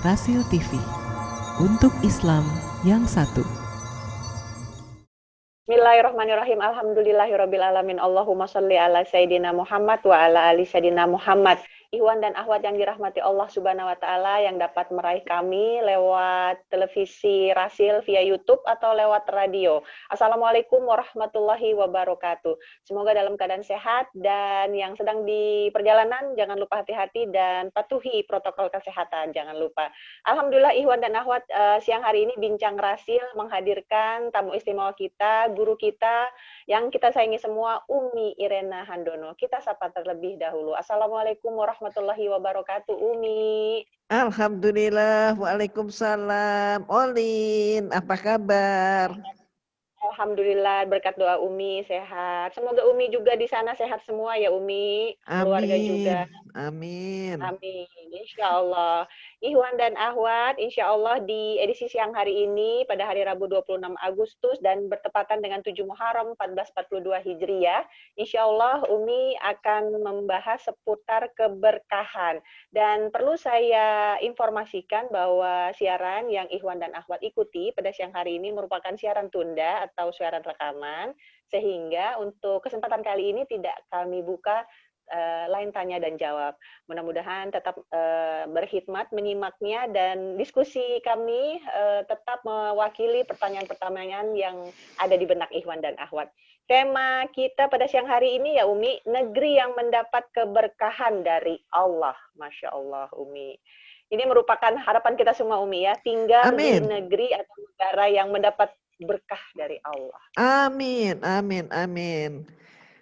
Rasil TV, untuk Islam yang satu. Bismillahirrahmanirrahim. Alhamdulillahirrabbilalamin. Allahumma sholli ala Sayyidina Muhammad wa ala ali Sayyidina Muhammad. Ikhwan dan akhwat yang dirahmati Allah Subhanahu wa taala yang dapat meraih kami lewat televisi Rasil via YouTube atau lewat radio. Assalamualaikum warahmatullahi wabarakatuh. Semoga dalam keadaan sehat dan yang sedang di perjalanan jangan lupa hati-hati dan patuhi protokol kesehatan, jangan lupa. Alhamdulillah Ikhwan dan akhwat, siang hari ini Bincang Rasil menghadirkan tamu istimewa kita, guru kita yang kita sayangi semua, Umi Irena Handono. Kita sapa terlebih dahulu. Assalamualaikum warahmatullahi wabarakatuh, Umi. Alhamdulillah, waalaikumsalam. Olin, apa kabar? Alhamdulillah, berkat doa Umi sehat. Semoga Umi juga di sana sehat semua ya Umi, keluarga juga. Amin. Amin, insya Allah. Ikhwan dan akhwat, insya Allah di edisi siang hari ini pada hari Rabu 26 Agustus dan bertepatan dengan 7 Muharram 1442 Hijriah, insya Allah Umi akan membahas seputar keberkahan. Dan perlu saya informasikan bahwa siaran yang Ikhwan dan akhwat ikuti pada siang hari ini merupakan siaran tunda atau siaran rekaman, sehingga untuk kesempatan kali ini tidak kami buka lain tanya dan jawab. Mudah-mudahan tetap berkhidmat menyimaknya dan diskusi kami tetap mewakili pertanyaan-pertanyaan yang ada di benak Ikhwan dan akhwat. Tema kita pada siang hari ini ya Umi, negeri yang mendapat keberkahan dari Allah. Masya Allah Umi. Ini merupakan harapan kita semua Umi ya, tinggal Amin. di negeri atau negara yang mendapat berkah dari Allah. Amin, amin, amin.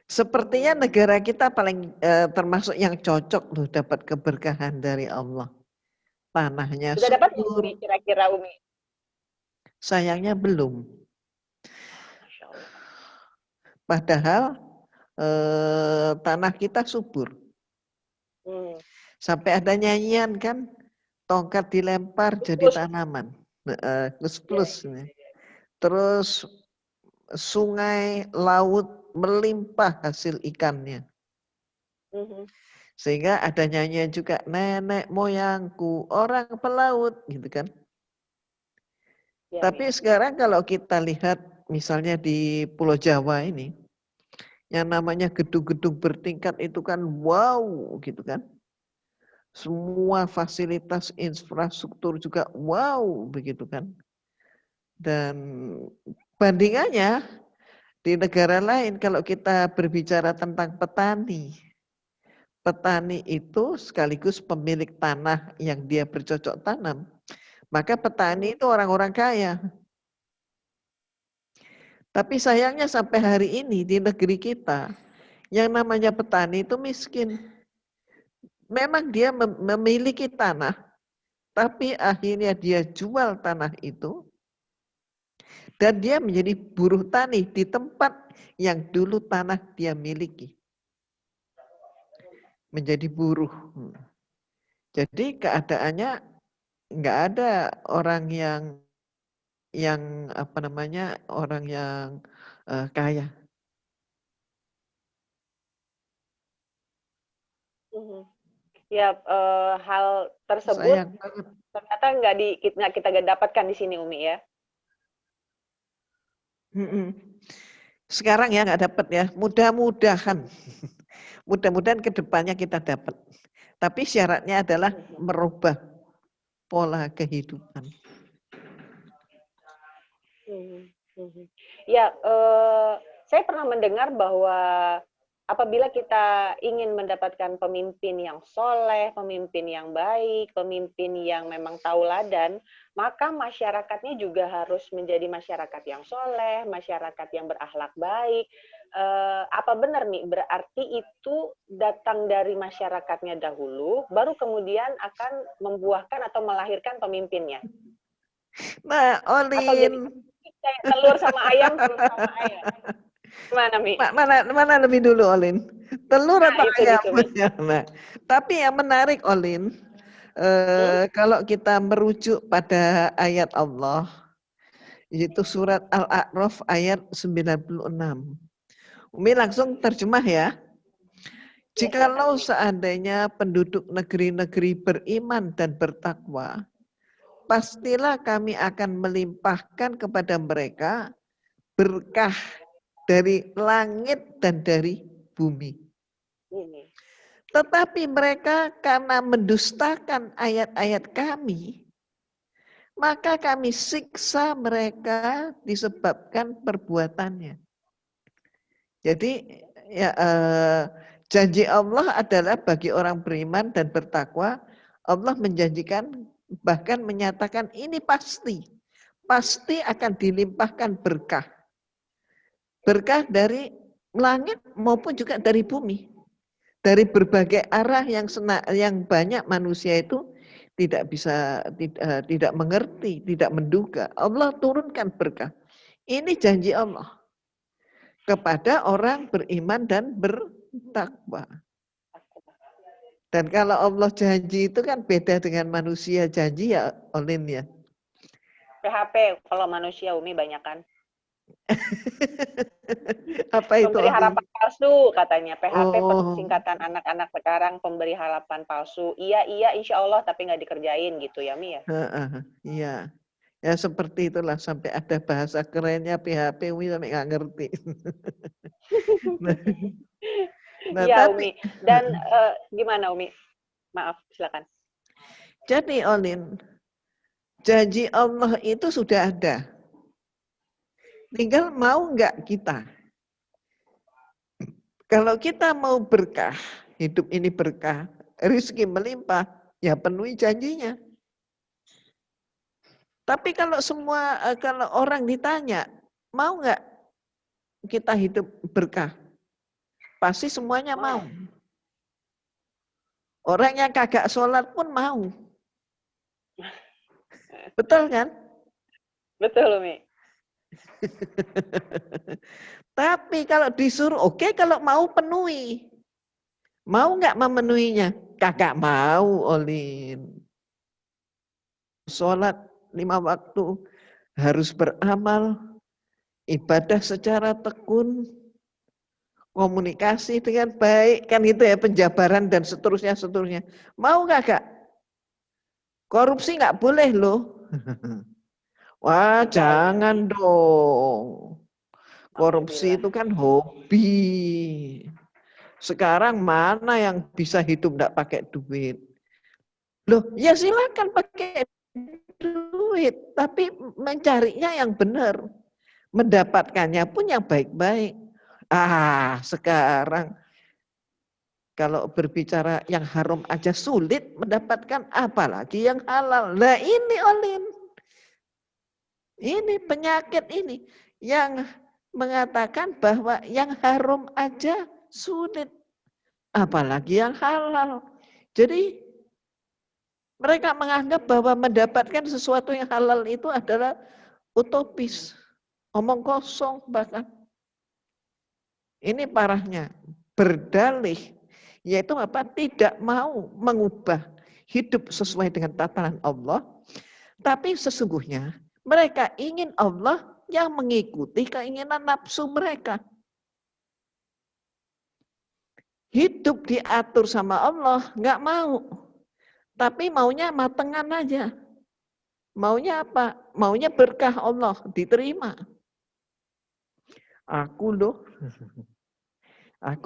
Sepertinya negara kita paling termasuk yang cocok loh dapat keberkahan dari Allah. Tanahnya Sudah dapat subur. Umi kira-kira Umi? Sayangnya belum. Masya Allah. Padahal tanah kita subur. Sampai ada nyanyian kan, tongkat dilempar jadi tanaman. Plus. Terus sungai, laut melimpah hasil ikannya. Sehingga ada nyanyian juga, nenek moyangku orang pelaut, gitu kan. Tapi sekarang kalau kita lihat misalnya di Pulau Jawa ini, yang namanya gedung-gedung bertingkat itu kan wow, gitu kan. Semua fasilitas infrastruktur juga wow, begitu kan. Dan bandingannya di negara lain kalau kita berbicara tentang petani. Petani itu sekaligus pemilik tanah yang dia bercocok tanam. Maka petani itu orang-orang kaya. Tapi sayangnya sampai hari ini di negeri kita, yang namanya petani itu miskin. Memang dia memiliki tanah, tapi akhirnya dia jual tanah itu, dan dia menjadi buruh tani di tempat yang dulu tanah dia miliki. Menjadi buruh. Jadi keadaannya nggak ada orang yang apa namanya, orang yang kaya. Ya, hal tersebut ternyata nggak kita dapatkan di sini Umi ya. Sekarang ya nggak dapat ya, mudah-mudahan kedepannya kita dapat. Tapi syaratnya adalah merubah pola kehidupan. Ya, saya pernah mendengar bahwa apabila kita ingin mendapatkan pemimpin yang soleh, pemimpin yang baik, pemimpin yang memang tauladan, maka masyarakatnya juga harus menjadi masyarakat yang soleh, masyarakat yang berakhlak baik. Apa benar nih, berarti itu datang dari masyarakatnya dahulu, baru kemudian akan membuahkan atau melahirkan pemimpinnya? Nah, Olin. Kayak telur sama ayam, Gimana, Mi? Mana lebih dulu, Olin? Telur atau ayam? Nah, tapi yang menarik, Olin, kalau kita merujuk pada ayat Allah, yaitu surat Al-A'raf ayat 96. Umi langsung terjemah ya. Jikalau seandainya penduduk negeri-negeri beriman dan bertakwa, pastilah kami akan melimpahkan kepada mereka berkah dari langit dan dari bumi. Ini. Tetapi mereka karena mendustakan ayat-ayat kami, maka kami siksa mereka disebabkan perbuatannya. Jadi ya, janji Allah adalah bagi orang beriman dan bertakwa, Allah menjanjikan bahkan menyatakan ini pasti akan dilimpahkan berkah. Berkah dari langit maupun juga dari bumi. Dari berbagai arah yang banyak manusia itu tidak bisa tidak mengerti, tidak menduga. Allah turunkan berkah. Ini janji Allah kepada orang beriman dan bertakwa. Dan kalau Allah janji itu kan beda dengan manusia janji ya, Olin ya. PHP kalau manusia Umi banyak kan. Apa itu? Pemberi harapan palsu katanya. PHP Oh. singkatan anak-anak sekarang, pemberi harapan palsu. Iya insya Allah tapi nggak dikerjain gitu ya Mi ya. Iya. Ya seperti itulah, sampai ada bahasa kerennya PHP Umi sampai nggak ngerti. Nah, Iya tapi Umi. Dan gimana Umi? Maaf, silakan. jadi Olin, janji Allah itu sudah ada. Tinggal mau nggak kita. Kalau kita mau berkah, hidup ini berkah, rezeki melimpah, ya penuhi janjinya. Tapi kalau kalau orang ditanya, mau nggak kita hidup berkah? Pasti semuanya mau. Orang yang kagak sholat pun mau. Betul kan? Betul Umi. Tapi kalau disuruh, oke, kalau mau penuhi. Mau nggak memenuhinya? Kagak mau, Olin. Sholat 5 waktu, harus beramal, ibadah secara tekun, komunikasi dengan baik, kan itu ya, penjabaran dan seterusnya. Mau nggak? Korupsi nggak boleh loh. Wah, jangan dong. Korupsi itu kan hobi. Sekarang mana yang bisa hidup nggak pakai duit? Loh, ya silakan pakai duit, tapi mencarinya yang benar. Mendapatkannya pun yang baik-baik. Sekarang kalau berbicara yang haram aja sulit mendapatkan, apalagi yang halal. Nah ini Olin. Ini penyakit ini yang mengatakan bahwa yang haram aja sulit. Apalagi yang halal. Jadi mereka menganggap bahwa mendapatkan sesuatu yang halal itu adalah utopis. Omong kosong bahkan. Ini parahnya. Berdalih. Yaitu apa? Tidak mau mengubah hidup sesuai dengan tatanan Allah. Tapi sesungguhnya mereka ingin Allah yang mengikuti keinginan nafsu mereka. Hidup diatur sama Allah, nggak mau. Tapi maunya matengan aja. Maunya apa? Maunya berkah Allah, diterima. Aku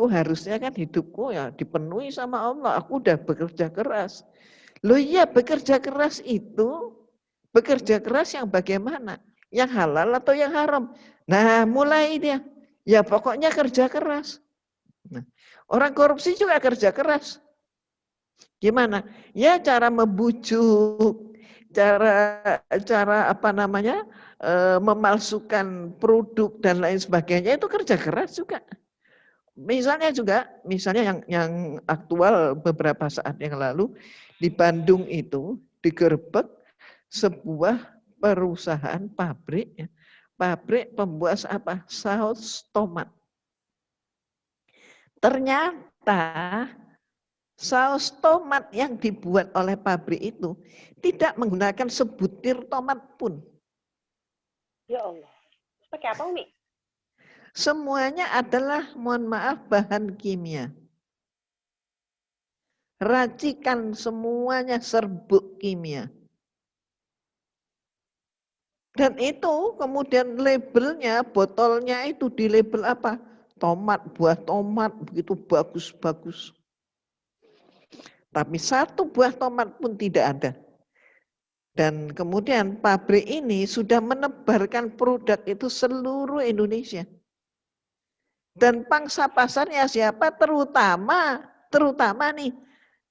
harusnya kan hidupku ya dipenuhi sama Allah. Aku udah bekerja keras. Loh iya, bekerja keras itu, bekerja keras yang bagaimana? Yang halal atau yang haram? Nah, mulai dia. Ya pokoknya kerja keras. Nah, orang korupsi juga kerja keras. Gimana? Ya cara membujuk, cara apa namanya, memalsukan produk dan lain sebagainya itu kerja keras juga. Misalnya yang aktual beberapa saat yang lalu di Bandung itu digerebek sebuah perusahaan pabrik pembuat apa? Saus tomat. Ternyata saus tomat yang dibuat oleh pabrik itu tidak menggunakan sebutir tomat pun. Ya Allah. Pakai apa Umi? Semuanya adalah, mohon maaf, bahan kimia. Racikan semuanya serbuk kimia. Dan itu kemudian labelnya, botolnya itu di label apa? Tomat, buah tomat, begitu bagus-bagus. Tapi satu buah tomat pun tidak ada. Dan kemudian pabrik ini sudah menebarkan produk itu seluruh Indonesia. Dan pangsa pasarnya siapa? Terutama nih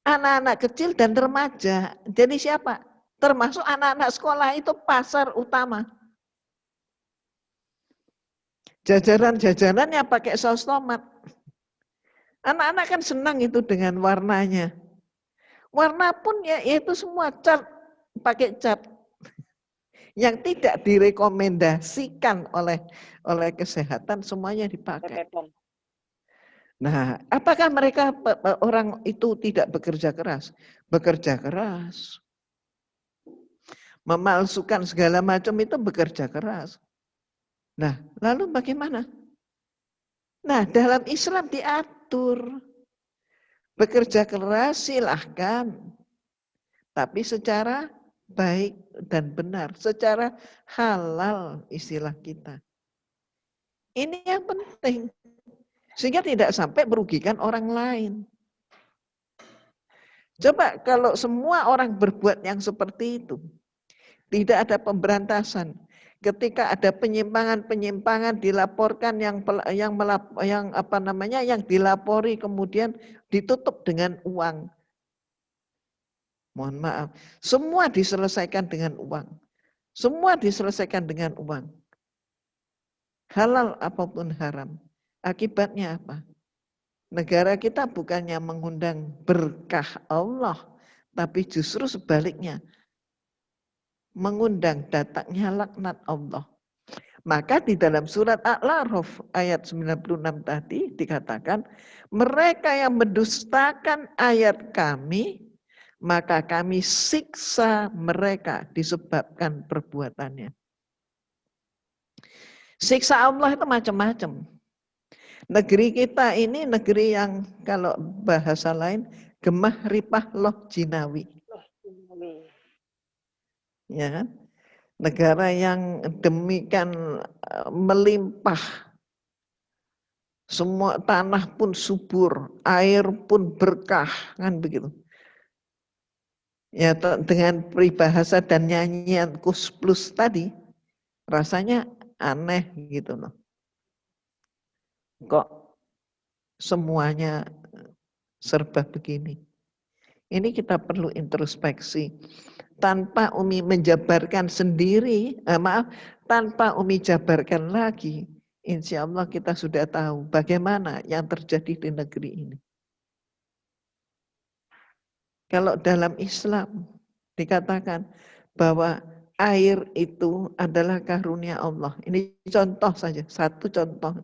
anak-anak kecil dan remaja. Jadi siapa? Termasuk anak-anak sekolah itu pasar utama. Jajanan-jajanannya pakai saus tomat. Anak-anak kan senang itu dengan warnanya. Warna pun ya itu semua cat, pakai cat yang tidak direkomendasikan oleh kesehatan, semuanya dipakai. Nah, apakah mereka orang itu tidak bekerja keras? Bekerja keras. Memalsukan segala macam itu bekerja keras. Nah, lalu bagaimana? Nah, dalam Islam diatur. Bekerja keras silahkan. Tapi secara baik dan benar. Secara halal istilah kita. Ini yang penting. Sehingga tidak sampai merugikan orang lain. Coba kalau semua orang berbuat yang seperti itu. Tidak ada pemberantasan. Ketika ada penyimpangan-penyimpangan dilaporkan yang dilapori kemudian ditutup dengan uang. Mohon maaf, semua diselesaikan dengan uang. Semua diselesaikan dengan uang. Halal apapun haram. Akibatnya apa? Negara kita bukannya mengundang berkah Allah, tapi justru sebaliknya. Mengundang datangnya laknat Allah. Maka di dalam surat Al-A'raf ayat 96 tadi dikatakan, mereka yang mendustakan ayat kami, maka kami siksa mereka disebabkan perbuatannya. Siksa Allah itu macam-macam. Negeri kita ini negeri yang kalau bahasa lain gemah ripah loh jinawi. Ya kan? Negara yang demikian melimpah. Semua tanah pun subur, air pun berkah, kan begitu. Ya, dengan peribahasa dan nyanyian Kus Plus tadi, rasanya aneh gitu loh. Kok semuanya serba begini? Ini kita perlu introspeksi. Tanpa Umi menjabarkan sendiri, tanpa Umi jabarkan lagi, insya Allah kita sudah tahu bagaimana yang terjadi di negeri ini. Kalau dalam Islam dikatakan bahwa air itu adalah karunia Allah. Ini contoh saja, satu contoh.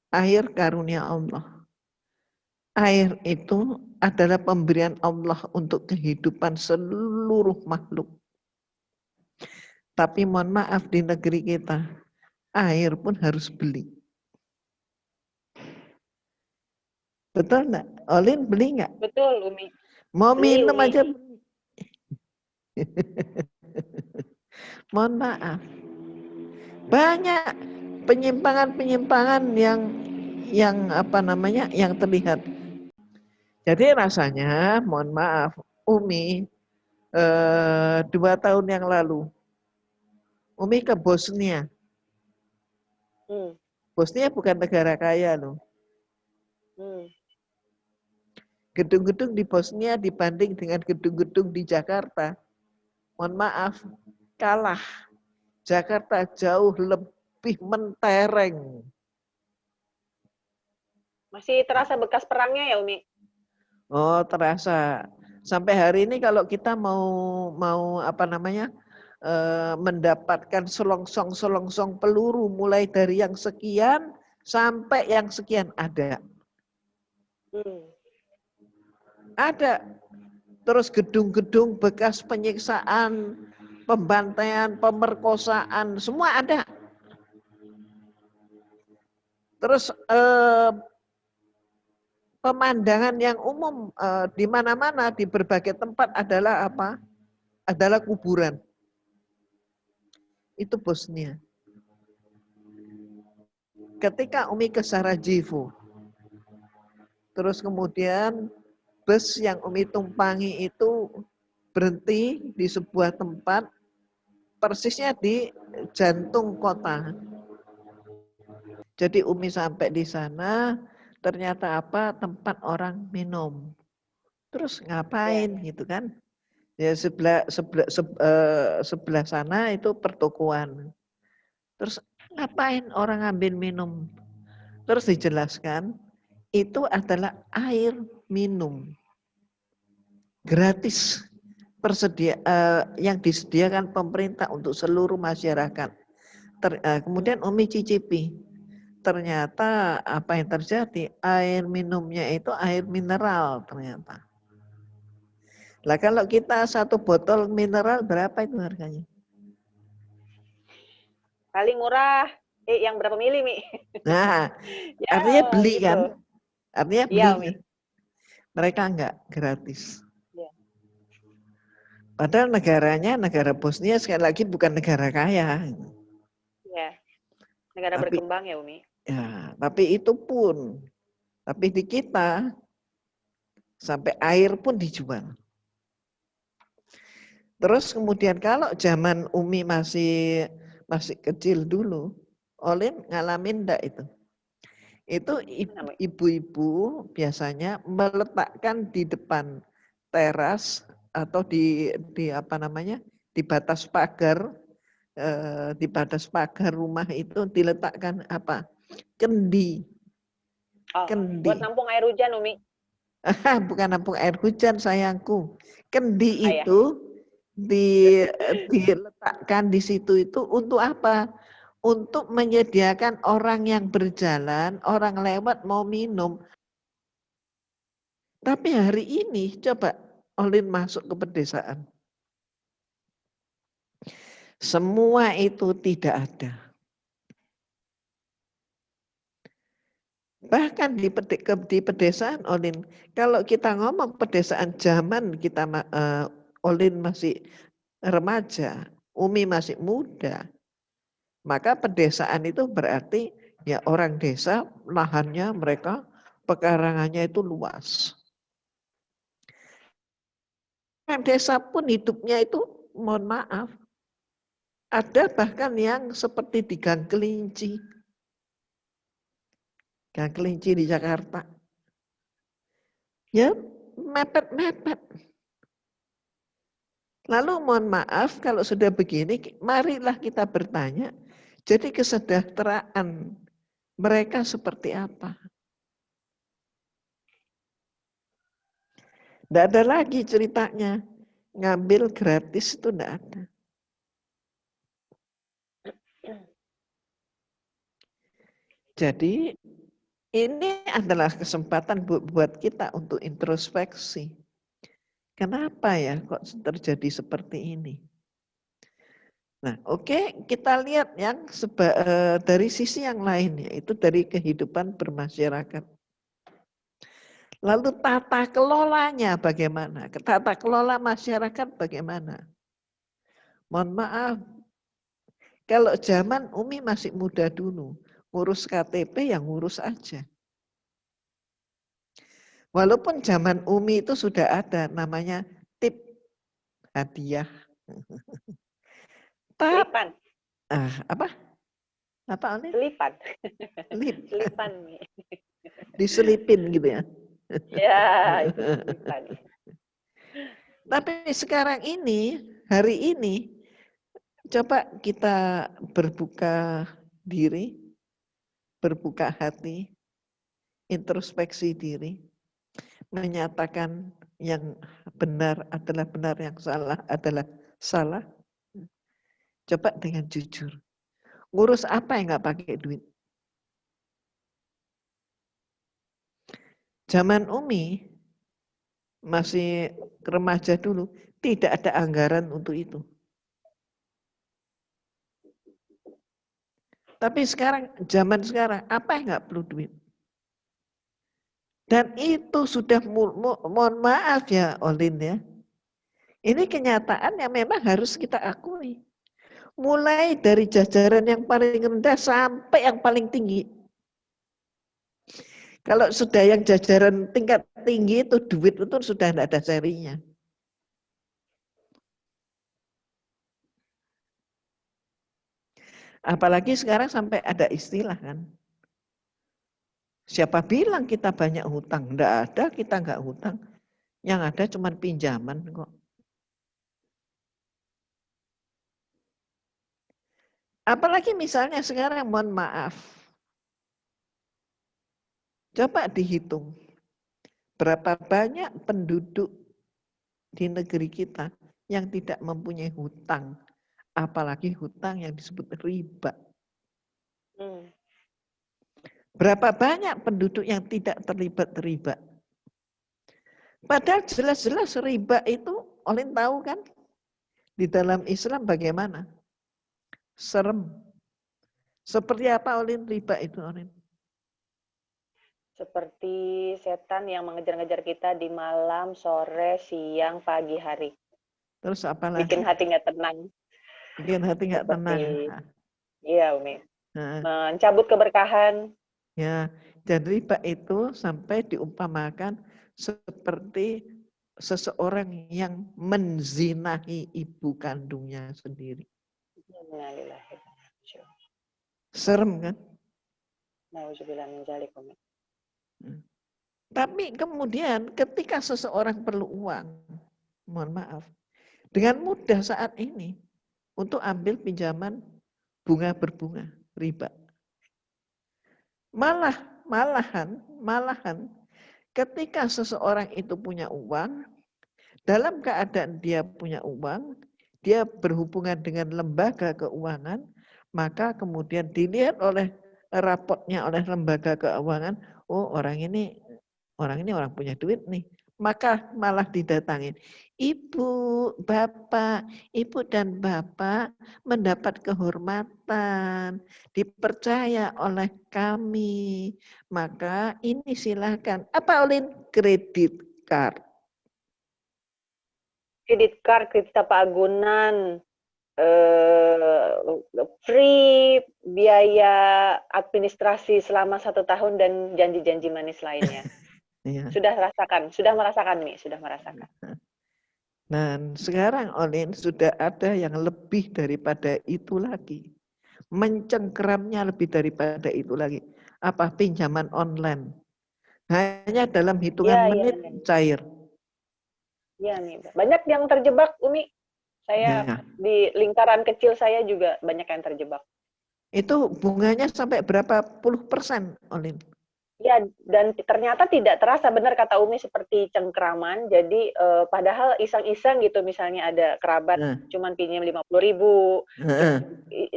Air karunia Allah. Air itu adalah pemberian Allah untuk kehidupan seluruh makhluk. Tapi mohon maaf di negeri kita, air pun harus beli. Betul enggak? Olin beli enggak? Betul, Umi. Mau Beli, minum Umi. aja beli. Mohon maaf. Banyak penyimpangan-penyimpangan yang terlihat. Jadi rasanya, mohon maaf, Umi 2 tahun yang lalu, Umi ke Bosnia. Bosnia bukan negara kaya loh. Gedung-gedung di Bosnia dibanding dengan gedung-gedung di Jakarta, mohon maaf, kalah. Jakarta jauh lebih mentereng. Masih terasa bekas perangnya ya, Umi? Oh, terasa. Sampai hari ini kalau kita mau mendapatkan selongsong peluru mulai dari yang sekian sampai yang sekian ada. Ada. Terus gedung-gedung bekas penyiksaan, pembantaian, pemerkosaan, semua ada. Terus pemandangan yang umum di mana-mana di berbagai tempat adalah apa? Adalah kuburan. Itu Bosnia. Ketika Umi ke Sarajevo, terus kemudian bus yang Umi tumpangi itu berhenti di sebuah tempat persisnya di jantung kota. Jadi Umi sampai di sana, ternyata apa? Tempat orang minum. Terus ngapain gitu kan? Ya sebelah sana itu pertokoan. Terus ngapain orang ngambil minum? Terus dijelaskan itu adalah air minum gratis yang disediakan pemerintah untuk seluruh masyarakat. Kemudian Umi cicipi. Ternyata apa yang terjadi? Air minumnya itu air mineral ternyata. Lah kalau kita satu botol mineral berapa itu harganya? Paling murah. Yang berapa mili, Mi? Nah, Ya, artinya beli gitu. kan? Artinya beli Iya, Mi. kan? Mereka enggak gratis. Ya. Padahal negaranya, negara Bosnia sekali lagi bukan negara kaya. Ya. Negara Tapi berkembang ya, Umi. ya, tapi itu pun, tapi di kita sampai air pun dijual. Terus kemudian kalau zaman Umi masih kecil dulu, Olin ngalamin enggak itu? Itu ibu-ibu biasanya meletakkan di depan teras atau di apa namanya? Di batas pagar rumah itu diletakkan apa? Kendi. Oh, Kendi. buat nampung air hujan, Umi. Bukan nampung air hujan sayangku. Kendi Ya. itu diletakkan di situ itu untuk apa? Untuk menyediakan orang yang berjalan, orang lewat mau minum. Tapi hari ini coba Olin masuk ke pedesaan. Semua itu tidak ada. Bahkan di pedesaan Olin, kalau kita ngomong pedesaan zaman kita Olin masih remaja, Umi masih muda, maka pedesaan itu berarti ya orang desa lahannya mereka pekarangannya itu luas. Orang desa pun hidupnya itu mohon maaf, ada bahkan yang seperti di Gang Kelinci. Gang Kelinci di Jakarta. Ya mepet-mepet. Lalu mohon maaf kalau sudah begini, marilah kita bertanya, jadi kesejahteraan mereka seperti apa? Tidak ada lagi ceritanya, ngambil gratis itu tidak ada. Jadi ini adalah kesempatan buat kita untuk introspeksi. Kenapa ya kok terjadi seperti ini? Nah, oke, kita lihat yang dari sisi yang lain, yaitu dari kehidupan bermasyarakat. Lalu tata kelolanya bagaimana? Tata kelola masyarakat bagaimana? Mohon maaf, kalau zaman Umi masih muda dulu, ngurus KTP yang ngurus aja. Walaupun zaman Umi itu sudah ada namanya tip hadiah. Selipan. Apa? Apa Olin? Selipan. Lip. Selipan. Diselipin gitu ya. Ya, itu selipan. Tapi sekarang ini, hari ini, coba kita berbuka diri, berbuka hati, introspeksi diri, menyatakan yang benar adalah benar, yang salah adalah salah. Coba dengan jujur. Ngurus apa yang nggak pakai duit? Zaman Umi, masih remaja dulu, tidak ada anggaran untuk itu. Tapi sekarang, zaman sekarang, apa yang nggak perlu duit? Dan itu sudah, mohon maaf ya Olin ya, ini kenyataan yang memang harus kita akui. Mulai dari jajaran yang paling rendah sampai yang paling tinggi. Kalau sudah yang jajaran tingkat tinggi itu duit itu sudah tidak ada serinya. Apalagi sekarang sampai ada istilah kan. Siapa bilang kita banyak hutang? Tidak ada, kita nggak hutang. Yang ada cuma pinjaman kok. Apalagi misalnya sekarang mohon maaf. Coba dihitung. Berapa banyak penduduk di negeri kita yang tidak mempunyai hutang. Apalagi hutang yang disebut riba. Berapa banyak penduduk yang tidak terlibat riba. Padahal jelas-jelas riba itu, Olin tahu kan? Di dalam Islam bagaimana? Serem. Seperti apa Olin riba itu Olin? Seperti setan yang mengejar-ngejar kita di malam, sore, siang, pagi hari. Terus apa lagi? Bikin hati nggak tenang. Bikin hati nggak tenang. Iya Umi. Mencabut keberkahan. Ya, dan riba itu sampai diumpamakan seperti seseorang yang menzinahi ibu kandungnya sendiri. Serem kan? Tapi kemudian ketika seseorang perlu uang, mohon maaf, dengan mudah saat ini untuk ambil pinjaman bunga berbunga, riba. Malahan ketika seseorang itu punya uang, dalam keadaan dia punya uang, dia berhubungan dengan lembaga keuangan, maka kemudian dilihat oleh raportnya oleh lembaga keuangan, oh orang ini orang punya duit nih. Maka malah didatangin. Ibu, bapak, ibu dan bapak mendapat kehormatan, dipercaya oleh kami. Maka ini silakan. Apa Olin? Kredit card. Kredit card, kredit pagunan, free biaya administrasi selama 1 tahun dan janji-janji manis lainnya. Ya. Sudah merasakan nih, sudah merasakan. Dan sekarang Olin sudah ada yang lebih daripada itu lagi. Mencengkeramnya lebih daripada itu lagi. Apa? Pinjaman online. Hanya dalam hitungan menit cair. Iya nih, banyak yang terjebak Umi. Saya di lingkaran kecil saya juga banyak yang terjebak. Itu bunganya sampai berapa puluh persen, Olin? Ya, dan ternyata tidak terasa, benar kata Umi, seperti cengkraman. Jadi padahal iseng-iseng gitu, misalnya ada kerabat cuman pinjam 50.000,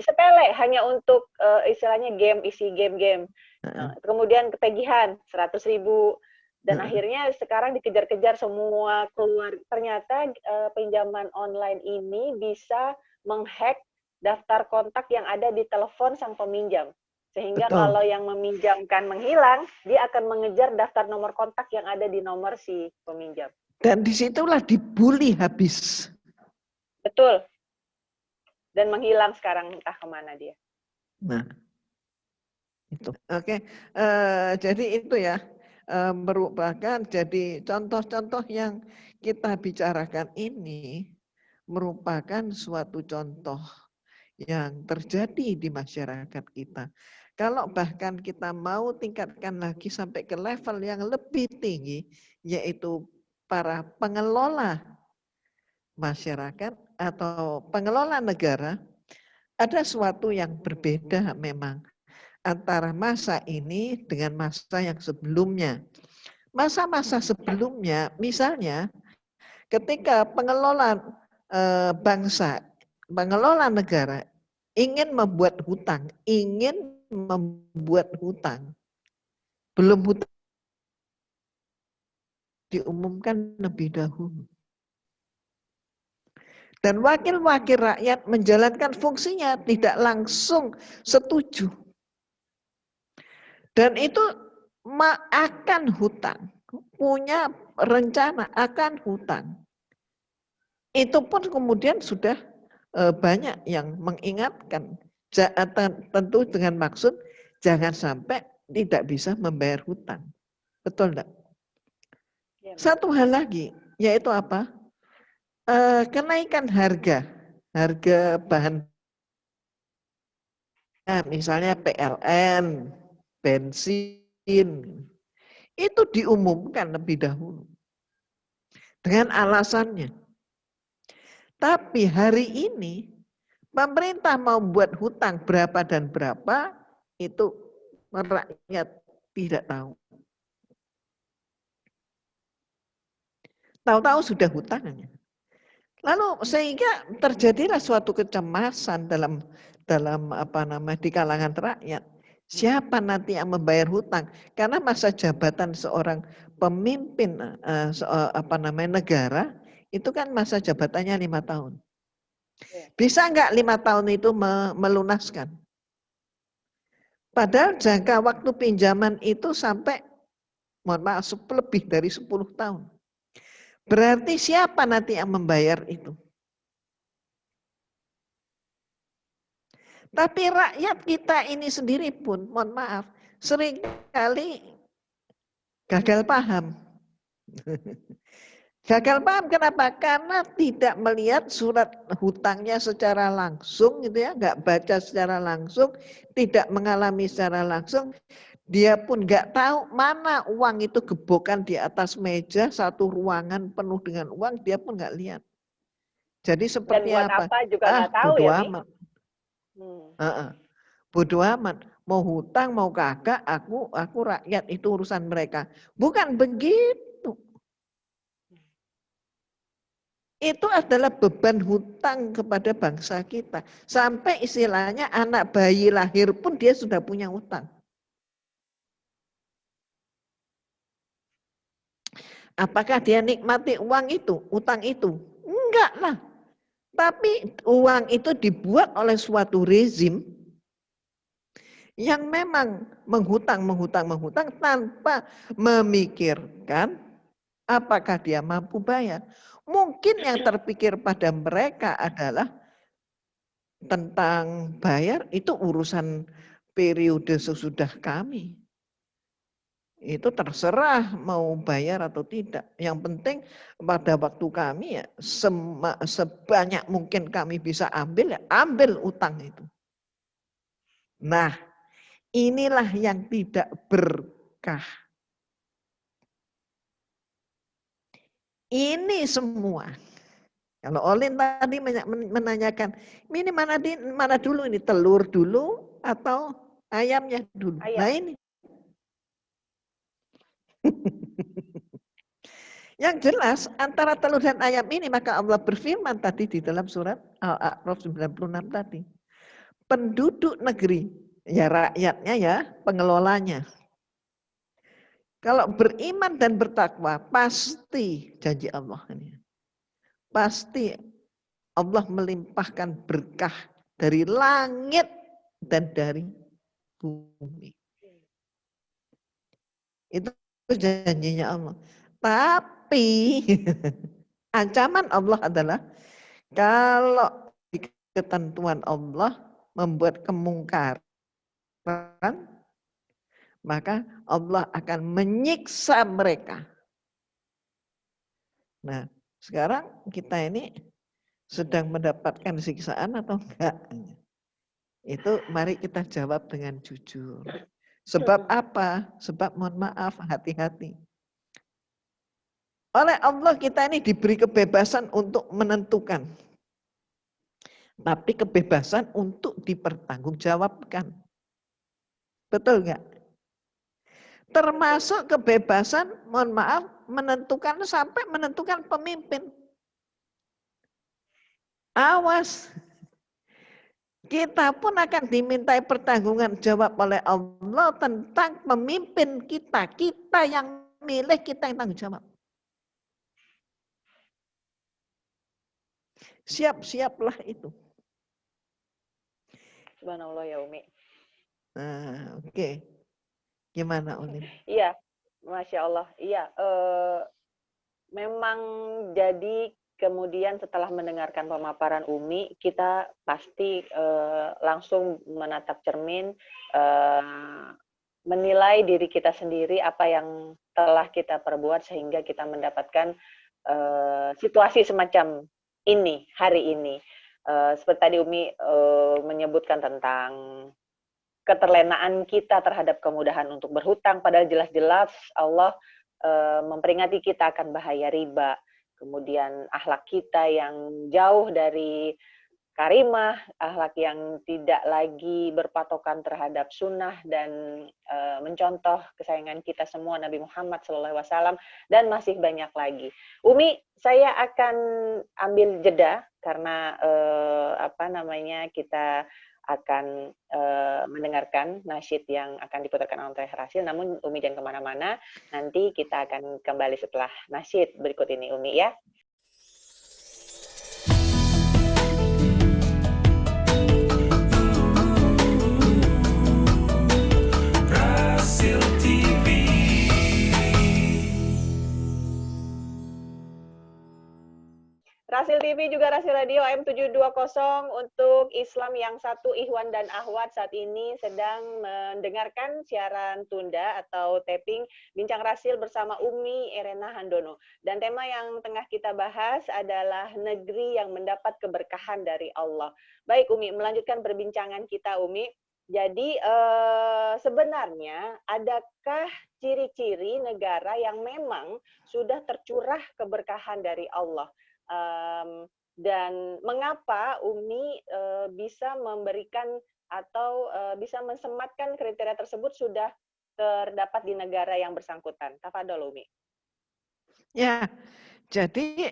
sepele hanya untuk istilahnya game, isi game-game. Kemudian ketagihan 100.000, dan akhirnya sekarang dikejar-kejar semua keluar. Ternyata pinjaman online ini bisa menghack daftar kontak yang ada di telepon sang peminjam. Sehingga kalau yang meminjamkan menghilang, dia akan mengejar daftar nomor kontak yang ada di nomor si peminjam. Dan disitulah dibully habis. Betul. Dan menghilang sekarang entah kemana dia. Nah, itu. Oke, jadi itu ya, merupakan jadi contoh-contoh yang kita bicarakan ini merupakan suatu contoh yang terjadi di masyarakat kita. Kalau bahkan kita mau tingkatkan lagi sampai ke level yang lebih tinggi, yaitu para pengelola masyarakat atau pengelola negara, ada suatu yang berbeda memang antara masa ini dengan masa yang sebelumnya. Masa-masa sebelumnya, misalnya ketika pengelola bangsa, pengelola negara ingin membuat hutang, belum hutang diumumkan lebih dahulu. Dan wakil-wakil rakyat menjalankan fungsinya tidak langsung setuju. Dan itu akan hutang, punya rencana akan hutang. Itu pun kemudian sudah banyak yang mengingatkan, tentu dengan maksud jangan sampai tidak bisa membayar hutang. Betul enggak? Ya, betul. Satu hal lagi, yaitu apa? Kenaikan harga bahan, misalnya PLN, bensin, itu diumumkan lebih dahulu dengan alasannya. Tapi hari ini pemerintah mau buat hutang berapa dan berapa, itu rakyat tidak tahu. Tahu-tahu sudah hutangnya. Lalu sehingga terjadilah suatu kecemasan dalam di kalangan rakyat. Siapa nanti yang membayar hutang? Karena masa jabatan seorang pemimpin negara itu kan masa jabatannya 5 tahun. Bisa enggak 5 tahun itu melunaskan? Padahal jangka waktu pinjaman itu sampai, mohon maaf, lebih dari 10 tahun. Berarti siapa nanti yang membayar itu? Tapi rakyat kita ini sendiri pun, mohon maaf, seringkali gagal paham. Gagal paham kenapa? Karena tidak melihat surat hutangnya secara langsung, gitu ya, nggak baca secara langsung, tidak mengalami secara langsung. Dia pun nggak tahu mana uang itu gebokan di atas meja, satu ruangan penuh dengan uang, dia pun nggak lihat. Jadi seperti Dan buat apa? apa juga nggak tahu Bodo ya, Mi? amat. Bodo amat. Mau hutang mau kagak, aku rakyat itu urusan mereka. Bukan begitu. Itu adalah beban hutang kepada bangsa kita. Sampai istilahnya anak bayi lahir pun dia sudah punya hutang. Apakah dia nikmati uang itu, utang itu? Enggak lah. Tapi uang itu dibuat oleh suatu rezim yang memang menghutang tanpa memikirkan apakah dia mampu bayar. Mungkin yang terpikir pada mereka adalah tentang bayar itu urusan periode sesudah kami. Itu terserah mau bayar atau tidak. Yang penting pada waktu kami ya sebanyak mungkin kami bisa ambil, ya ambil utang itu. Nah, inilah yang tidak berkah. Ini semua. Kalau Olin tadi menanyakan, ini mana dulu ini, telur dulu atau ayamnya dulu? Ayam. Nah ini. Yang jelas antara telur dan ayam ini maka Allah berfirman tadi di dalam surat Al-A'raf 96 tadi. Penduduk negeri, ya rakyatnya ya, pengelolanya. Kalau beriman dan bertakwa pasti janji Allah ini. Pasti Allah melimpahkan berkah dari langit dan dari bumi. Itu janjinya Allah. Tapi ancaman Allah adalah kalau di ketentuan Allah membuat kemungkaran, maka Allah akan menyiksa mereka. Nah, sekarang kita ini sedang mendapatkan siksaan atau enggak? Itu mari kita jawab dengan jujur. Sebab apa? Sebab mohon maaf, hati-hati. Oleh Allah kita ini diberi kebebasan untuk menentukan. Tapi kebebasan untuk dipertanggungjawabkan. Betul enggak? Termasuk kebebasan, mohon maaf, menentukan sampai menentukan pemimpin. Awas. Kita pun akan dimintai pertanggungan jawab oleh Allah tentang pemimpin kita. Kita yang milih, kita yang tanggung jawab. Siap-siaplah itu. Subhanallah ya Umi. Nah, oke. Gimana Uli? Iya, Masya Allah. Iya, memang jadi kemudian setelah mendengarkan pemaparan Umi, kita pasti langsung menatap cermin, menilai diri kita sendiri apa yang telah kita perbuat sehingga kita mendapatkan situasi semacam ini hari ini. Seperti tadi Umi menyebutkan tentang keterlenaan kita terhadap kemudahan untuk berhutang, padahal jelas-jelas Allah memperingati kita akan bahaya riba. Kemudian akhlak kita yang jauh dari karimah, akhlak yang tidak lagi berpatokan terhadap sunnah dan mencontoh kesayangan kita semua Nabi Muhammad SAW, dan masih banyak lagi. Umi, saya akan ambil jeda karena kita akan mendengarkan nasyid yang akan diputarkan oleh Rasil. Namun Umi jangan kemana-mana, nanti kita akan kembali setelah nasyid berikut ini Umi ya. Rasil TV juga Rasil Radio AM720 untuk Islam yang satu, Ikhwan dan Akhwat saat ini sedang mendengarkan siaran tunda atau taping Bincang Rasil bersama Umi Erena Handono. Dan tema yang tengah kita bahas adalah negeri yang mendapat keberkahan dari Allah. Baik Umi, melanjutkan perbincangan kita Umi. Jadi sebenarnya adakah ciri-ciri negara yang memang sudah tercurah keberkahan dari Allah? Dan mengapa Umi bisa memberikan atau bisa mensematkan kriteria tersebut sudah terdapat di negara yang bersangkutan? Tafadhol Umi. Ya, jadi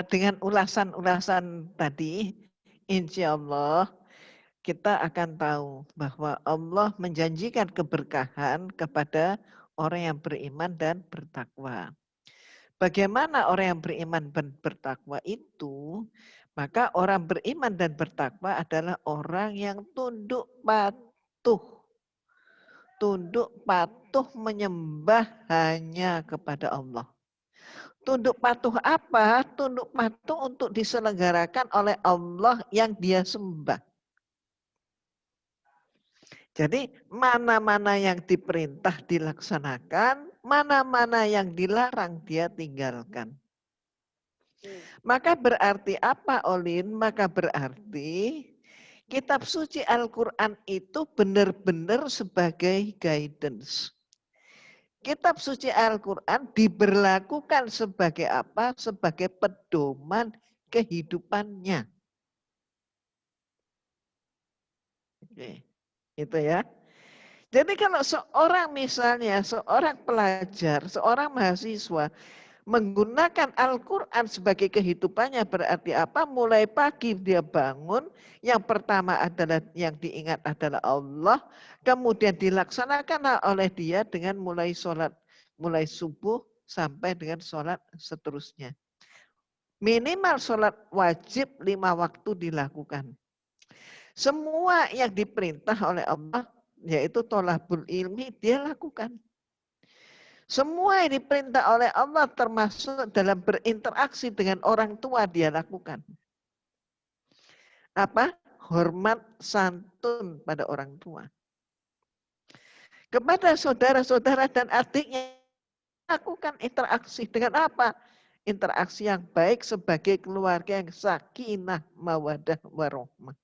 dengan ulasan-ulasan tadi, insya Allah kita akan tahu bahwa Allah menjanjikan keberkahan kepada orang yang beriman dan bertakwa. Bagaimana orang yang beriman dan bertakwa itu? Maka orang beriman dan bertakwa adalah orang yang tunduk patuh. Tunduk patuh menyembah hanya kepada Allah. Tunduk patuh apa? Tunduk patuh untuk diselenggarakan oleh Allah yang dia sembah. Jadi mana-mana yang diperintah dilaksanakan, mana-mana yang dilarang dia tinggalkan. Maka berarti apa Olin? Maka berarti kitab suci Al-Quran itu benar-benar sebagai guidance. Kitab suci Al-Quran diberlakukan sebagai apa? Sebagai pedoman kehidupannya. Oke. Itu ya. Jadi kalau seorang misalnya, seorang pelajar, seorang mahasiswa menggunakan Al-Quran sebagai kehidupannya berarti apa? Mulai pagi dia bangun, yang pertama adalah yang diingat adalah Allah, kemudian dilaksanakan oleh dia dengan mulai sholat, mulai subuh sampai dengan sholat seterusnya. Minimal sholat wajib 5 waktu dilakukan. Semua yang diperintah oleh Allah, yaitu tholabul ilmi, dia lakukan. Semua yang diperintah oleh Allah termasuk dalam berinteraksi dengan orang tua dia lakukan. Apa? Hormat santun pada orang tua. Kepada saudara-saudara dan adiknya lakukan interaksi dengan apa? Interaksi yang baik sebagai keluarga yang sakinah, mawadah, warahmah.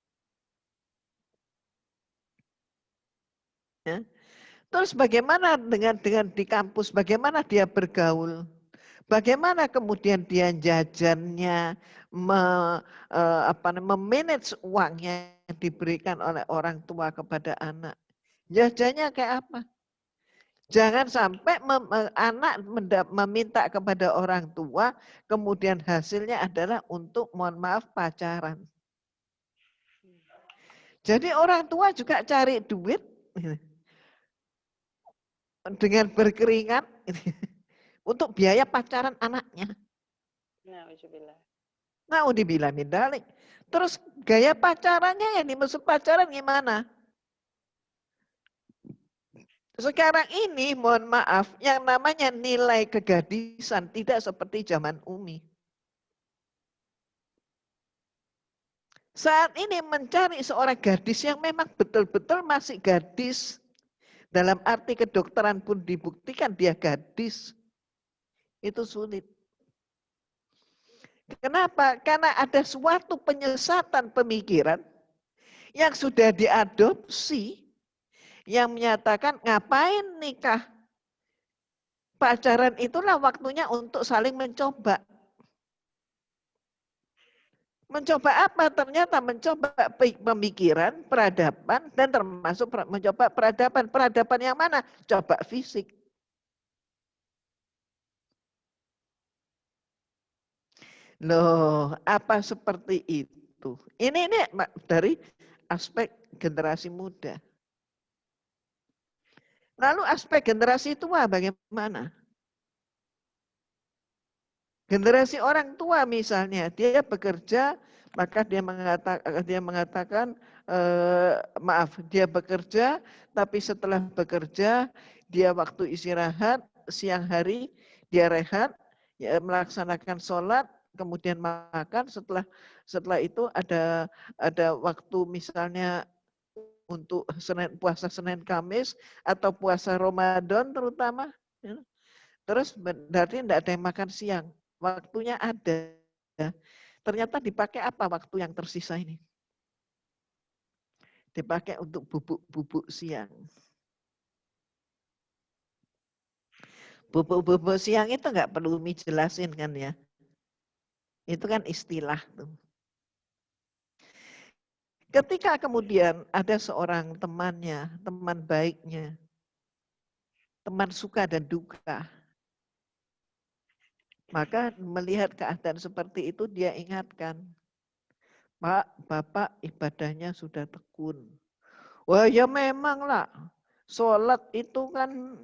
Ya. Terus bagaimana dengan di kampus, bagaimana dia bergaul? Bagaimana kemudian dia jajannya, memanage uangnya yang diberikan oleh orang tua kepada anak. Jajannya kayak apa? Jangan sampai anak meminta kepada orang tua, kemudian hasilnya adalah untuk, mohon maaf, pacaran. Jadi orang tua juga cari duit dengan berkeringat untuk biaya pacaran anaknya. Naudzubillah min dzalik. Terus gaya pacarannya yang dimaksud pacaran gimana? Sekarang ini mohon maaf, yang namanya nilai kegadisan tidak seperti zaman Umi. Saat ini mencari seorang gadis yang memang betul-betul masih gadis, dalam arti kedokteran pun dibuktikan dia gadis, itu sulit. Kenapa? Karena ada suatu penyesatan pemikiran yang sudah diadopsi, yang menyatakan ngapain nikah? Pacaran itulah waktunya untuk saling mencoba. Mencoba apa? Ternyata mencoba pemikiran, peradaban, dan termasuk mencoba peradaban. Peradaban yang mana? Coba fisik. Loh, apa seperti itu? Ini dari aspek generasi muda. Lalu aspek generasi tua bagaimana? Generasi orang tua misalnya, dia bekerja, maka dia mengatakan maaf, dia bekerja, tapi setelah bekerja, dia waktu istirahat, siang hari, dia rehat, ya, melaksanakan sholat, kemudian makan, setelah itu ada waktu misalnya untuk puasa Senin Kamis, atau puasa Ramadan terutama, ya. Terus berarti tidak ada yang makan siang. Waktunya ada. Ternyata dipakai apa waktu yang tersisa ini? Dipakai untuk bubuk-bubuk siang. Bubuk-bubuk siang itu nggak perlu Umi jelasin kan ya. Itu kan istilah tuh. Ketika kemudian ada seorang temannya, teman baiknya, teman suka dan duka, maka melihat keadaan seperti itu dia ingatkan, Pak, Bapak ibadahnya sudah tekun. Wah ya memang lah, sholat itu kan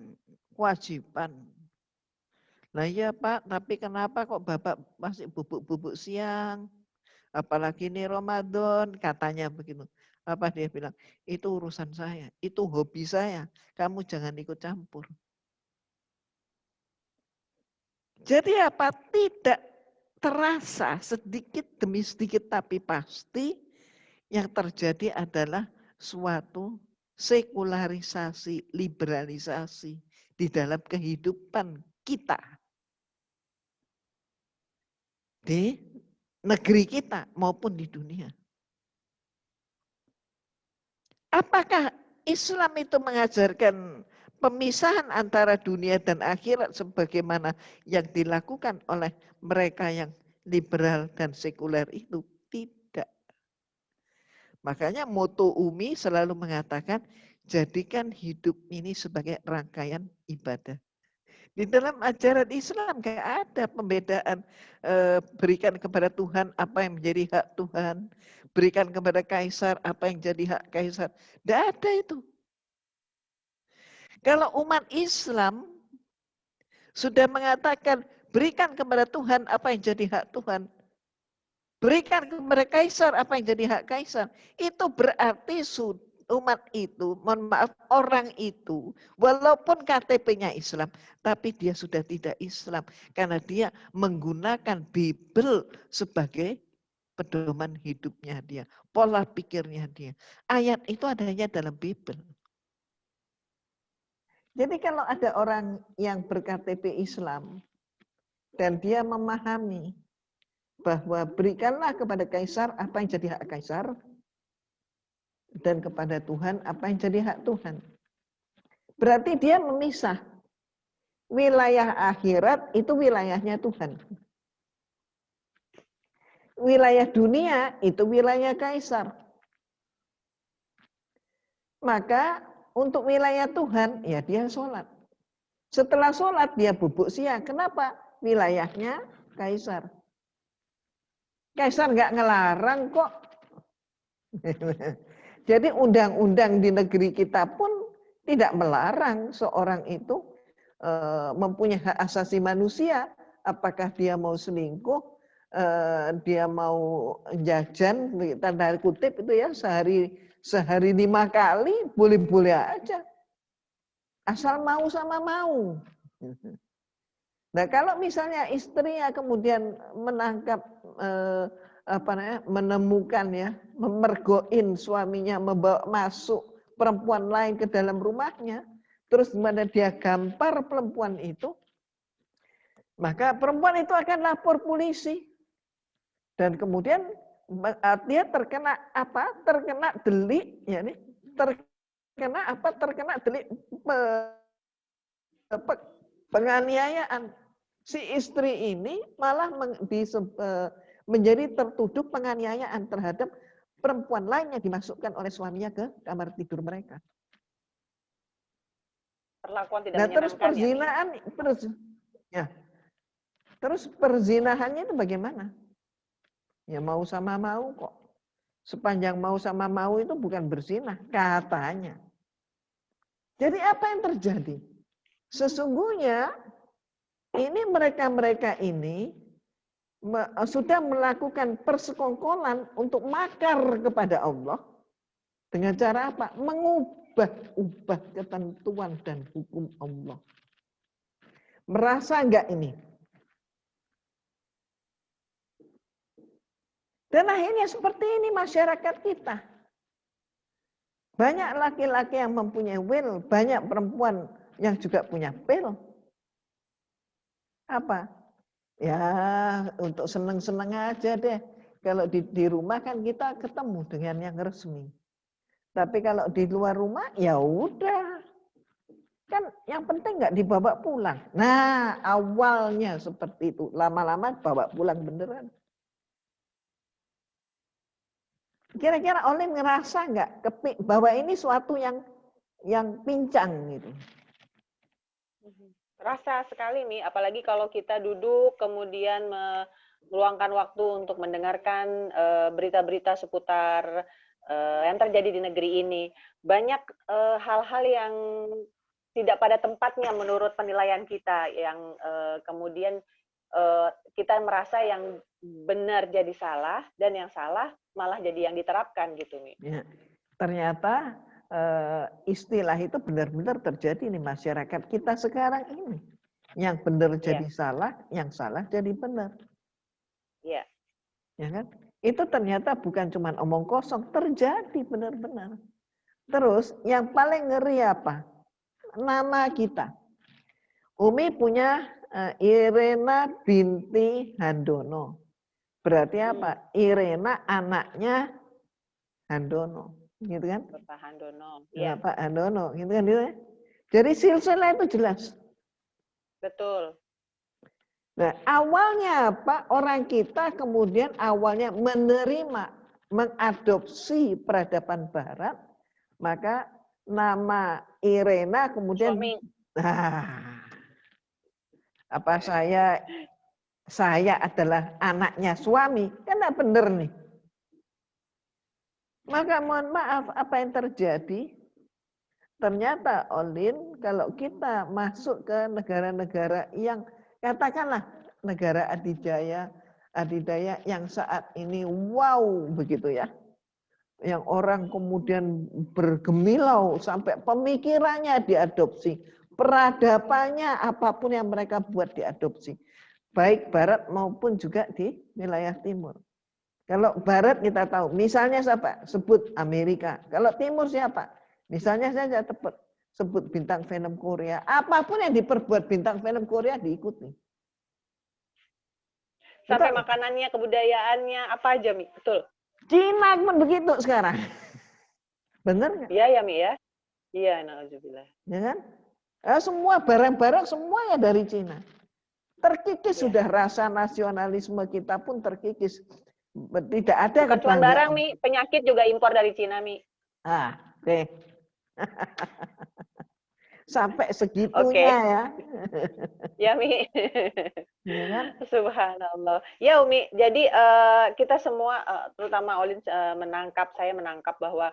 kewajiban. Lah iya Pak, tapi kenapa kok Bapak masih bubuk-bubuk siang? Apalagi ini Ramadan, katanya begitu. Apa dia bilang? Itu urusan saya, itu hobi saya. Kamu jangan ikut campur. Jadi apa? Tidak terasa sedikit demi sedikit tapi pasti yang terjadi adalah suatu sekularisasi, liberalisasi di dalam kehidupan kita. Di negeri kita maupun di dunia. Apakah Islam itu mengajarkan pemisahan antara dunia dan akhirat sebagaimana yang dilakukan oleh mereka yang liberal dan sekuler itu? Tidak. Makanya moto Umi selalu mengatakan, jadikan hidup ini sebagai rangkaian ibadah. Di dalam ajaran Islam gak ada pembedaan berikan kepada Tuhan apa yang menjadi hak Tuhan, berikan kepada kaisar apa yang jadi hak kaisar. Tidak ada itu. Kalau umat Islam sudah mengatakan berikan kepada Tuhan apa yang jadi hak Tuhan, berikan kepada kaisar apa yang jadi hak kaisar, itu berarti umat itu, mohon maaf, orang itu, walaupun KTP-nya Islam, tapi dia sudah tidak Islam. Karena dia menggunakan Bible sebagai pedoman hidupnya dia, pola pikirnya dia. Ayat itu adanya dalam Bible. Jadi kalau ada orang yang ber-KTP Islam, dan dia memahami bahwa berikanlah kepada kaisar apa yang jadi hak kaisar, dan kepada Tuhan apa yang jadi hak Tuhan. Berarti dia memisah. Wilayah akhirat itu wilayahnya Tuhan. Wilayah dunia itu wilayah kaisar. Maka untuk wilayah Tuhan, ya dia sholat. Setelah sholat dia bubuk siang. Kenapa? Wilayahnya kaisar. Kaisar nggak ngelarang kok. Jadi undang-undang di negeri kita pun tidak melarang seorang itu mempunyai hak asasi manusia. Apakah dia mau selingkuh, dia mau jajan, tanda kutip itu ya, sehari 5 kali, boleh-boleh aja. Asal mau sama mau. Nah kalau misalnya istrinya kemudian menangkap menemukan ya, memergoin suaminya, membawa masuk perempuan lain ke dalam rumahnya, terus di mana dia gampar perempuan itu, maka perempuan itu akan lapor polisi. Dan kemudian dia terkena apa? Terkena delik, ya nih, terkena apa? Terkena delik penganiayaan. Si istri ini malah menjadi tertuduh penganiayaan terhadap perempuan lain yang dimasukkan oleh suaminya ke kamar tidur mereka. Perlakuan tidak Nah, terus menyenangkan ya, Mi? perzinahan, terus perzinahannya itu bagaimana? Ya mau sama mau kok. Sepanjang mau sama mau itu bukan berzina, katanya. Jadi apa yang terjadi? Sesungguhnya ini mereka-mereka ini sudah melakukan persekongkolan untuk makar kepada Allah dengan cara apa? Mengubah ketentuan dan hukum Allah. Merasa enggak ini? Dan akhirnya seperti ini masyarakat kita. Banyak laki-laki yang mempunyai will, banyak perempuan yang juga punya will. Apa? Ya untuk seneng-seneng aja deh. Kalau di rumah kan kita ketemu dengan yang resmi. Tapi kalau di luar rumah ya udah. Kan yang penting nggak dibawa pulang. Nah awalnya seperti itu. Lama-lama bawa pulang beneran. Kira-kira Olin ngerasa nggak bahwa ini suatu yang pincang gitu? Rasa sekali, Mi. Apalagi kalau kita duduk kemudian meluangkan waktu untuk mendengarkan berita-berita seputar yang terjadi di negeri ini. Banyak hal-hal yang tidak pada tempatnya menurut penilaian kita, yang kemudian kita merasa yang benar jadi salah dan yang salah malah jadi yang diterapkan gitu, Mi. Ya, ternyata istilah itu benar-benar terjadi di masyarakat kita sekarang ini. Yang benar jadi salah, yang salah jadi benar. Iya. Ya kan? Itu ternyata bukan cuma omong kosong, terjadi benar-benar. Terus yang paling ngeri apa? Nama kita. Umi punya Irena binti Handono. Berarti apa? Irena anaknya Handono, gitu kan? Bapak Handono. Ya, Iya. Pak Handono, gitu kan? Gitu. Jadi silsilah itu jelas. Betul. Nah, awalnya apa? Orang kita kemudian awalnya menerima, mengadopsi peradaban Barat, maka nama Irena kemudian, Suami. apa saya adalah anaknya suami, kan enggak benar nih. Maka mohon maaf, apa yang terjadi? Ternyata Olin, kalau kita masuk ke negara-negara yang katakanlah negara adidaya yang saat ini wow begitu ya. Yang orang kemudian bergemilau sampai pemikirannya diadopsi. Peradabannya apapun yang mereka buat diadopsi. Baik barat maupun juga di wilayah timur. Kalau barat kita tahu, misalnya siapa? Sebut Amerika. Kalau timur siapa? Misalnya saja sebut bintang film Korea. Apapun yang diperbuat bintang film Korea diikuti. Sampai makanannya, kebudayaannya, apa aja, Mi? Betul. Cina pun begitu sekarang. Bener nggak? Iya ya, Mi ya? Iya, na'udzubillah. Ya kan? Semua barang-barang semuanya dari Cina. Terkikis sudah rasa nasionalisme kita pun terkikis. Tidak ada bukan cuma barang, Mi, penyakit juga impor dari Cina, Mi. Deh. Sampai segitunya ya. Ya, Mi. Ya kan? Subhanallah. Ya, Umi. Jadi kita semua, terutama Olin saya menangkap bahwa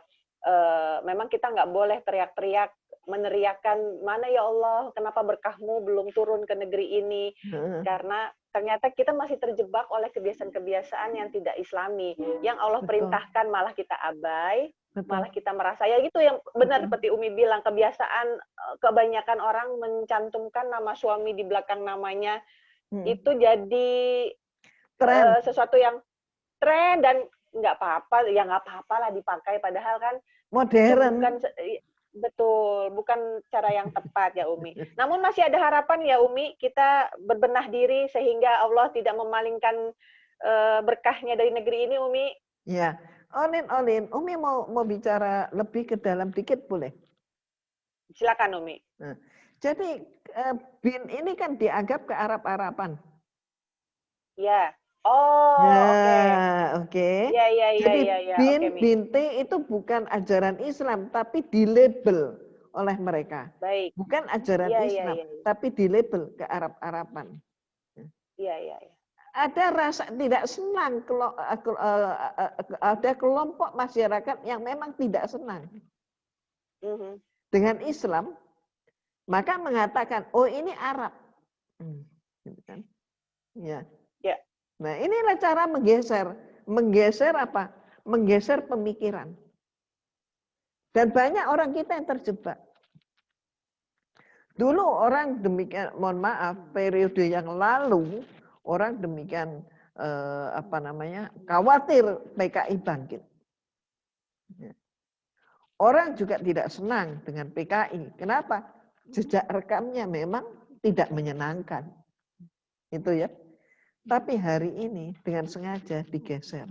memang kita nggak boleh teriak-teriak, meneriakkan, mana ya Allah, kenapa berkahmu belum turun ke negeri ini? Karena ternyata kita masih terjebak oleh kebiasaan-kebiasaan yang tidak Islami. Yang Allah perintahkan malah kita abai, malah kita merasa, ya gitu yang benar seperti Umi bilang, kebiasaan kebanyakan orang mencantumkan nama suami di belakang namanya, itu jadi sesuatu yang tren dan nggak apa-apa, ya nggak apa-apa lah dipakai, padahal kan itu Modern. bukan betul, bukan cara yang tepat ya Umi. Namun masih ada harapan ya Umi, kita berbenah diri sehingga Allah tidak memalingkan berkahnya dari negeri ini Umi. Ya, Olin, Umi mau bicara lebih ke dalam dikit boleh? Silakan Umi. Nah, jadi bin ini kan dianggap ke Arab-Araban. Ya. Oh, oke. Oke. Ya, Jadi bin, oke, Mi. binti itu bukan ajaran Islam, tapi dilabel oleh mereka. Baik. Bukan ajaran Iya, Islam, tapi dilabel ke Arab-Araban. Iya. Ada rasa tidak senang, ada kelompok masyarakat yang memang tidak senang dengan Islam, maka mengatakan, oh ini Arab. Gitu kan? Ya. Nah, inilah cara menggeser. Menggeser apa? Menggeser pemikiran. Dan banyak orang kita yang terjebak. Dulu orang demikian, mohon maaf, periode yang lalu orang demikian khawatir PKI bangkit. Orang juga tidak senang dengan PKI. Kenapa? Jejak rekamnya memang tidak menyenangkan. Itu ya. Tapi hari ini dengan sengaja digeser.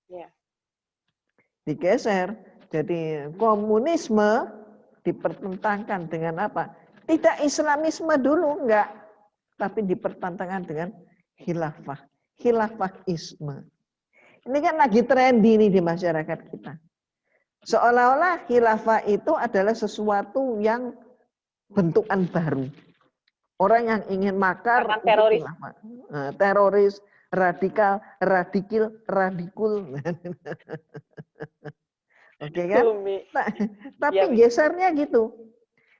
Ya. Digeser. Jadi komunisme dipertentangkan dengan apa? Tidak Islamisme dulu, enggak. Tapi dipertentangkan dengan khilafah. Khilafahisme. Ini kan lagi trendy nih di masyarakat kita. Seolah-olah khilafah itu adalah sesuatu yang bentukan baru. Orang yang ingin makar teroris. Teroris, radikal, radikul. Oke kan? Nah, tapi gesernya gitu.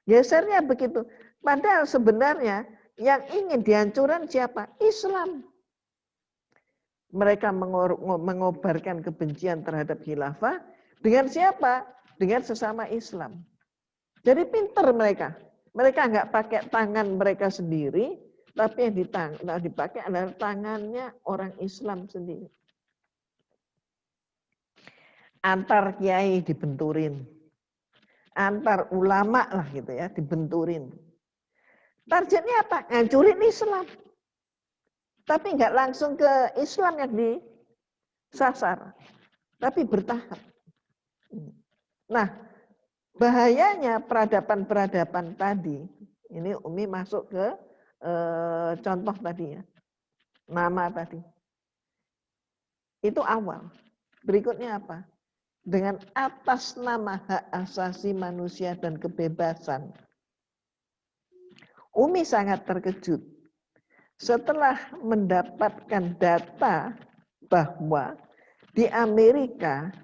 Gesernya begitu. Padahal sebenarnya yang ingin dihancurkan siapa? Islam. Mereka mengobarkan kebencian terhadap khilafah dengan siapa? Dengan sesama Islam. Jadi pinter mereka. Mereka nggak pakai tangan mereka sendiri, tapi yang dipakai adalah tangannya orang Islam sendiri. Antar kiai dibenturin, antar ulama lah gitu ya dibenturin. Targetnya apa? Ngancurin Islam. Tapi nggak langsung ke Islam yang disasar, tapi bertahap. Nah, bahayanya peradaban-peradaban tadi, ini Umi masuk ke contoh tadi ya, nama tadi. Itu awal. Berikutnya apa? Dengan atas nama hak asasi manusia dan kebebasan. Umi sangat terkejut setelah mendapatkan data bahwa di Amerika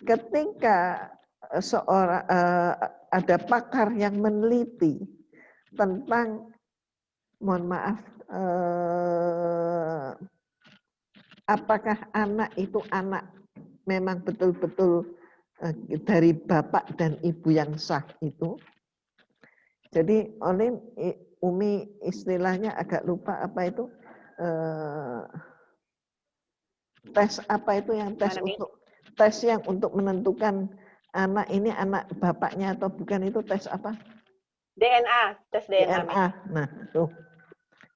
ketika ada pakar yang meneliti tentang, mohon maaf, apakah anak itu anak memang betul-betul dari bapak dan ibu yang sah itu. Jadi Umi istilahnya agak lupa apa itu, tes apa itu yang tes untuk tes yang untuk menentukan anak ini anak bapaknya atau bukan, itu tes apa? DNA, tes DNA. Nah, tuh.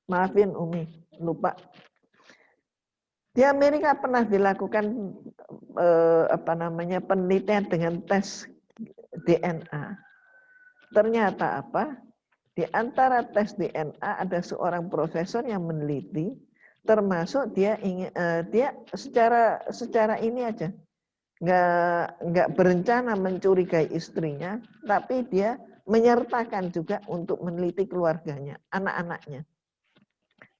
Maafin Umi, lupa. Di Amerika pernah dilakukan penelitian dengan tes DNA. Ternyata apa? Di antara tes DNA ada seorang profesor yang meneliti, termasuk dia secara ini aja, nggak berencana mencurigai istrinya, tapi dia menyertakan juga untuk meneliti keluarganya, anak-anaknya.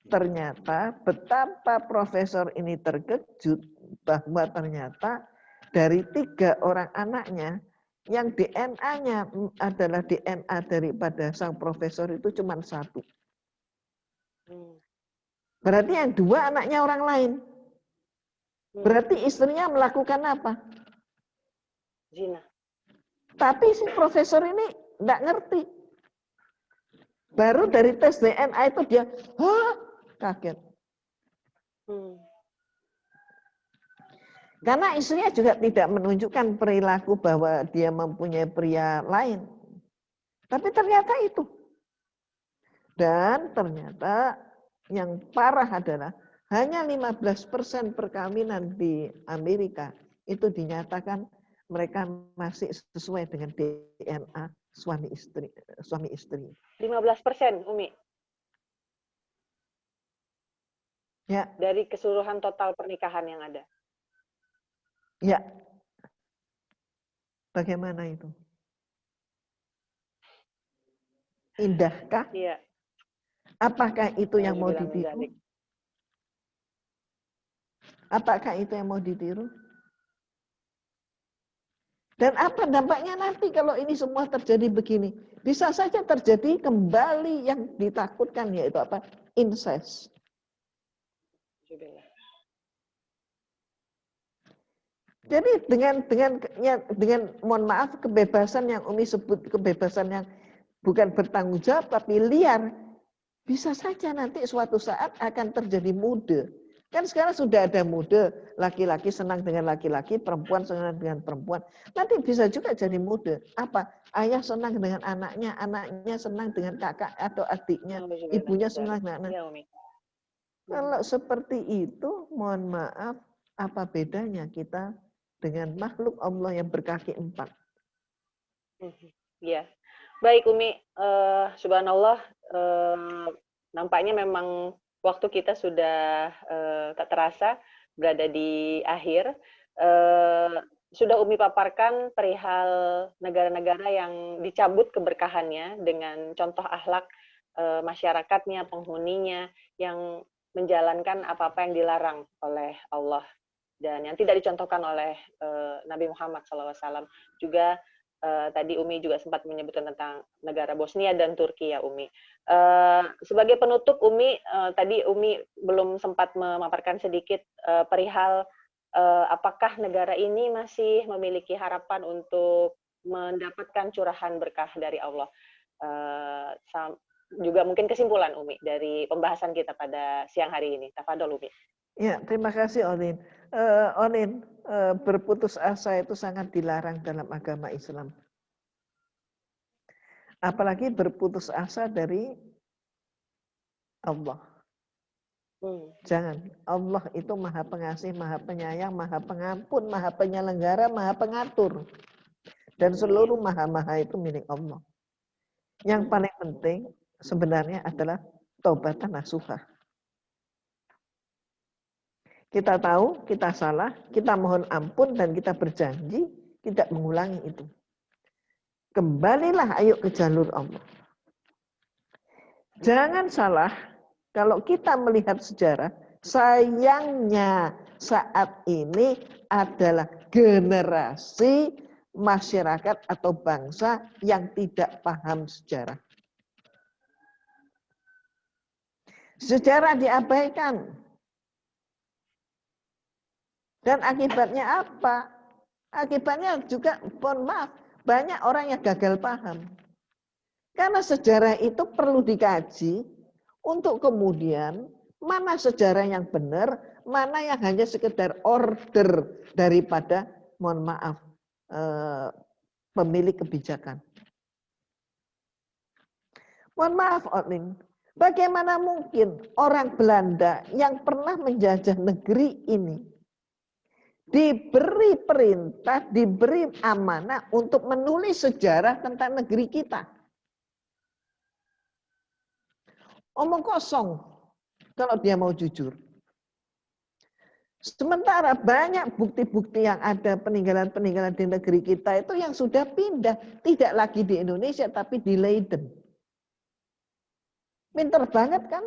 Ternyata betapa profesor ini terkejut bahwa ternyata dari 3 orang anaknya yang DNA-nya adalah DNA daripada sang profesor itu cuma 1. Berarti yang 2 anaknya orang lain. Berarti istrinya melakukan apa? Zina. Tapi si profesor ini enggak ngerti. Baru dari tes DNA itu dia, kaget. Karena istrinya juga tidak menunjukkan perilaku bahwa dia mempunyai pria lain. Tapi ternyata itu. Dan ternyata yang parah adalah hanya 15% perkawinan di Amerika itu dinyatakan mereka masih sesuai dengan DNA suami istri. 15%, Umi. Ya. Dari keseluruhan total pernikahan yang ada. Ya. Bagaimana itu? Indahkah? Iya. Apakah itu yang mau ditiru? Apakah itu yang mau ditiru? Dan apa dampaknya nanti kalau ini semua terjadi begini? Bisa saja terjadi kembali yang ditakutkan, yaitu apa? Incest. Jadi dengan mohon maaf, kebebasan yang Umi sebut kebebasan yang bukan bertanggung jawab tapi liar, bisa saja nanti suatu saat akan terjadi mode. Kan sekarang sudah ada mode, laki-laki senang dengan laki-laki, perempuan senang dengan perempuan. Nanti bisa juga jadi mode. Apa? Ayah senang dengan anaknya, anaknya senang dengan kakak atau adiknya, ibunya senang dengan anak. Kalau seperti itu, mohon maaf, apa bedanya kita dengan makhluk Allah yang berkaki 4? Ya, baik Umi, subhanallah, nampaknya memang waktu kita sudah tak terasa berada di akhir. Sudah Umi paparkan perihal negara-negara yang dicabut keberkahannya dengan contoh akhlak masyarakatnya, penghuninya yang menjalankan apa-apa yang dilarang oleh Allah dan yang tidak dicontohkan oleh Nabi Muhammad SAW. Juga tadi Umi juga sempat menyebutkan tentang negara Bosnia dan Turki ya Umi. Sebagai penutup Umi, tadi Umi belum sempat memaparkan sedikit perihal apakah negara ini masih memiliki harapan untuk mendapatkan curahan berkah dari Allah. Juga mungkin kesimpulan Umi dari pembahasan kita pada siang hari ini. Tafadhol Umi. Ya, terima kasih Onin. Onin, berputus asa itu sangat dilarang dalam agama Islam. Apalagi berputus asa dari Allah. Jangan. Allah itu maha pengasih, maha penyayang, maha pengampun, maha penyelenggara, maha pengatur. Dan seluruh maha-maha itu milik Allah. Yang paling penting sebenarnya adalah taubatan nasuha. Kita tahu, kita salah, kita mohon ampun dan kita berjanji tidak mengulangi itu. Kembalilah ayo ke jalur Allah. Jangan salah, kalau kita melihat sejarah, sayangnya saat ini adalah generasi masyarakat atau bangsa yang tidak paham sejarah. Sejarah diabaikan. Dan akibatnya apa? Akibatnya juga, mohon maaf, banyak orang yang gagal paham. Karena sejarah itu perlu dikaji untuk kemudian mana sejarah yang benar, mana yang hanya sekedar order daripada, mohon maaf, pemilik kebijakan. Mohon maaf, Onin, bagaimana mungkin orang Belanda yang pernah menjajah negeri ini diberi perintah, diberi amanah untuk menulis sejarah tentang negeri kita. Omong kosong kalau dia mau jujur. Sementara banyak bukti-bukti yang ada peninggalan-peninggalan di negeri kita itu yang sudah pindah. Tidak lagi di Indonesia tapi di Leiden. Pinter banget kan?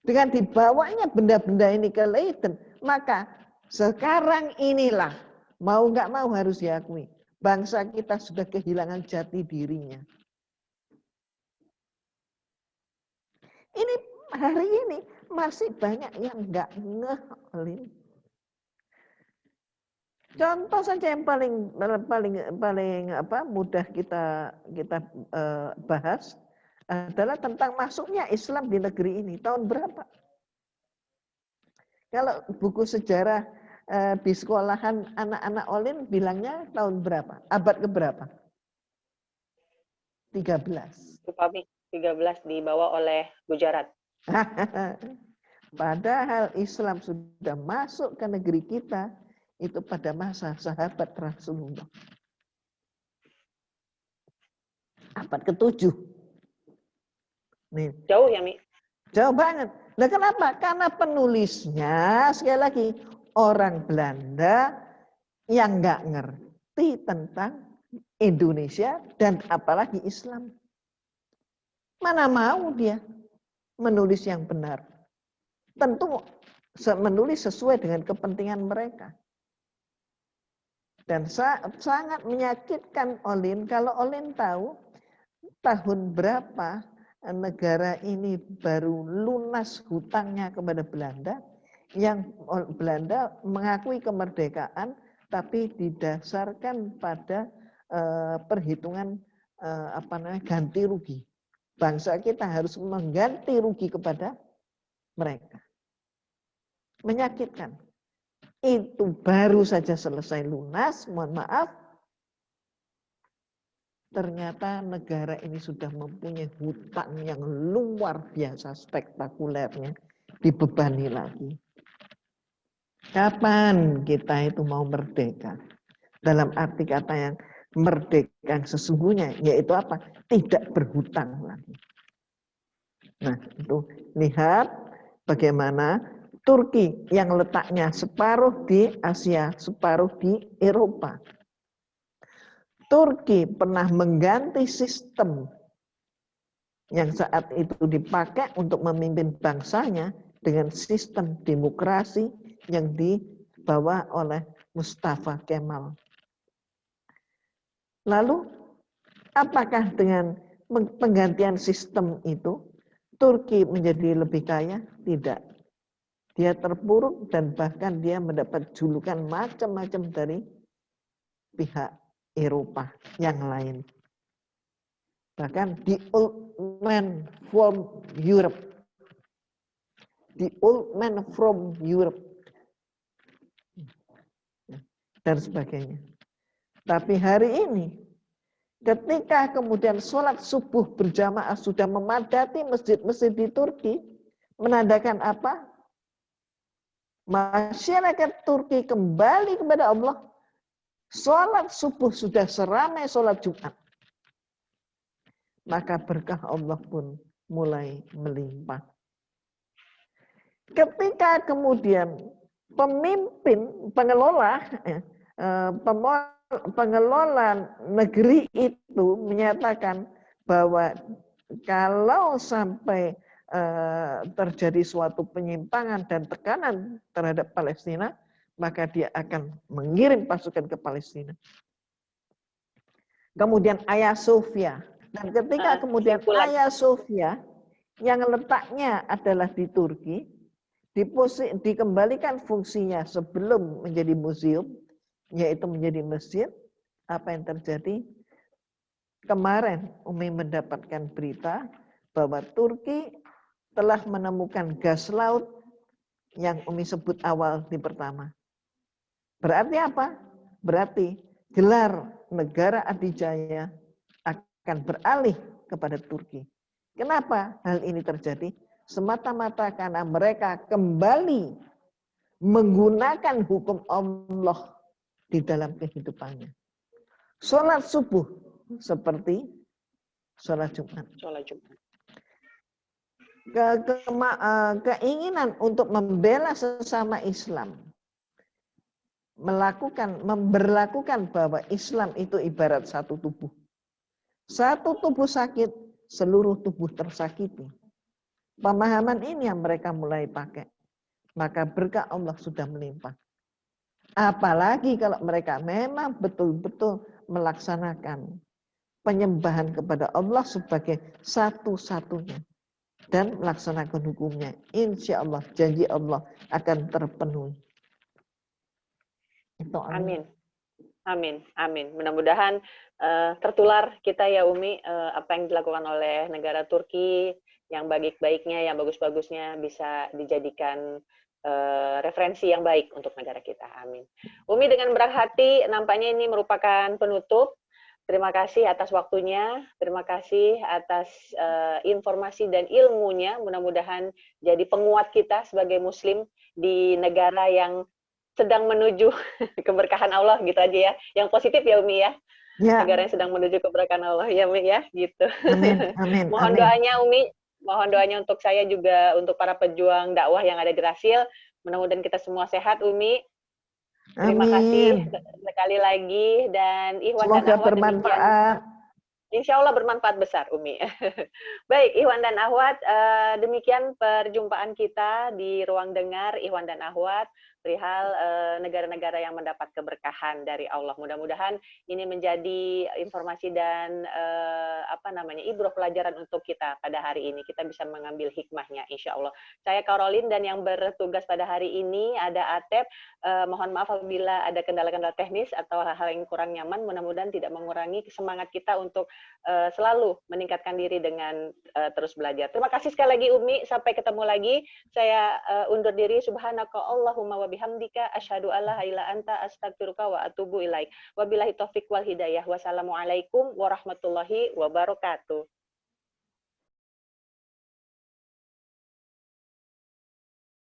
Dengan dibawanya benda-benda ini ke Leiden, maka sekarang inilah, mau nggak mau harus diakui, bangsa kita sudah kehilangan jati dirinya. Ini hari ini masih banyak yang nggak ngeh. Contoh saja yang paling mudah kita bahas adalah tentang masuknya Islam di negeri ini tahun berapa? Kalau buku sejarah di sekolahan anak-anak Olin bilangnya tahun berapa? Abad keberapa? 13. Upami 13 dibawa oleh Gujarat. Padahal Islam sudah masuk ke negeri kita itu pada masa sahabat Rasulullah. Abad ke-7. Nih, Jauh ya, Mi? jauh banget. Nah, kenapa? Karena penulisnya sekali lagi orang Belanda yang nggak ngerti tentang Indonesia dan apalagi Islam. Mana mau dia menulis yang benar? Tentu menulis sesuai dengan kepentingan mereka. Dan sangat menyakitkan Olin kalau Olin tahu tahun berapa negara ini baru lunas hutangnya kepada Belanda, yang Belanda mengakui kemerdekaan tapi didasarkan pada perhitungan ganti rugi. Bangsa kita harus mengganti rugi kepada mereka. Menyakitkan. Itu baru saja selesai lunas, mohon maaf. Ternyata negara ini sudah mempunyai hutang yang luar biasa spektakulernya. Dibebani lagi. Kapan kita itu mau merdeka? Dalam arti kata yang merdeka yang sesungguhnya, yaitu apa? Tidak berhutang lagi. Nah, itu lihat bagaimana Turki yang letaknya separuh di Asia, separuh di Eropa. Turki pernah mengganti sistem yang saat itu dipakai untuk memimpin bangsanya dengan sistem demokrasi yang dibawa oleh Mustafa Kemal. Lalu, apakah dengan penggantian sistem itu Turki menjadi lebih kaya? Tidak. Dia terpuruk dan bahkan dia mendapat julukan macam-macam dari pihak Eropa yang lain. Bahkan the old man from Europe. The old man from Europe. Dan sebagainya. Tapi hari ini, ketika kemudian sholat subuh berjamaah sudah memadati masjid-masjid di Turki, menandakan apa? Masyarakat Turki kembali kepada Allah. Sholat subuh sudah seramai sholat Jumat. Maka berkah Allah pun mulai melimpah. Ketika kemudian pemimpin, pengelola negeri itu menyatakan bahwa kalau sampai terjadi suatu penyimpangan dan tekanan terhadap Palestina, maka dia akan mengirim pasukan ke Palestina. Kemudian Hagia Sophia. Dan ketika kemudian Hagia Sophia yang letaknya adalah di Turki, dikembalikan fungsinya sebelum menjadi museum, yaitu menjadi masjid, apa yang terjadi? Kemarin Umi mendapatkan berita bahwa Turki telah menemukan gas laut yang Umi sebut awal di pertama. Berarti apa? Berarti gelar negara adijaya akan beralih kepada Turki. Kenapa hal ini terjadi? Semata-mata karena mereka kembali menggunakan hukum Allah di dalam kehidupannya. Sholat subuh seperti sholat Jumat. Keinginan untuk membela sesama Islam, memberlakukan bahwa Islam itu ibarat satu tubuh. Satu tubuh sakit, seluruh tubuh tersakiti. Pemahaman ini yang mereka mulai pakai. Maka berkah Allah sudah melimpah. Apalagi kalau mereka memang betul-betul melaksanakan penyembahan kepada Allah sebagai satu-satunya. Dan melaksanakan hukumnya. Insya Allah, janji Allah akan terpenuhi. Itu amin. Amin, amin. Mudah-mudahan tertular kita ya Umi, apa yang dilakukan oleh negara Turki yang baik-baiknya, yang bagus-bagusnya bisa dijadikan referensi yang baik untuk negara kita. Amin. Umi dengan berat hati, nampaknya ini merupakan penutup. Terima kasih atas waktunya, terima kasih atas informasi dan ilmunya. Mudah-mudahan jadi penguat kita sebagai Muslim di negara yang sedang menuju keberkahan Allah, gitu aja ya. Yang positif ya Umi ya. Ya, Negara yang sedang menuju keberkahan Allah ya Umi ya, gitu. amin, amin, Mohon amin. doanya Umi, mohon doanya untuk saya juga, untuk para pejuang dakwah yang ada di Rasil. Mudah-mudahan kita semua sehat Umi. Terima kasih Amin. sekali lagi, dan Ikhwan dan Semoga Akhwat demikian. bermanfaat. Insya Allah bermanfaat besar, Umi. Baik, Ikhwan dan Akhwat, demikian perjumpaan kita di Ruang Dengar Ikhwan dan Akhwat perihal negara-negara yang mendapat keberkahan dari Allah. Mudah-mudahan ini menjadi informasi dan ibrah pelajaran untuk kita pada hari ini. Kita bisa mengambil hikmahnya, insya Allah. Saya Karolin, dan yang bertugas pada hari ini ada Atep. Mohon maaf apabila ada kendala-kendala teknis atau hal-hal yang kurang nyaman. Mudah-mudahan tidak mengurangi semangat kita untuk selalu meningkatkan diri dengan terus belajar. Terima kasih sekali lagi Umi, sampai ketemu lagi. Saya undur diri. Subhanaka Allahumma wa bihamdika asyhadu alla ilaha illa anta astaghfiruka wa atubu ilaik. Wabillahi taufik wal hidayah. Wassalamualaikum warahmatullahi wabarakatuh.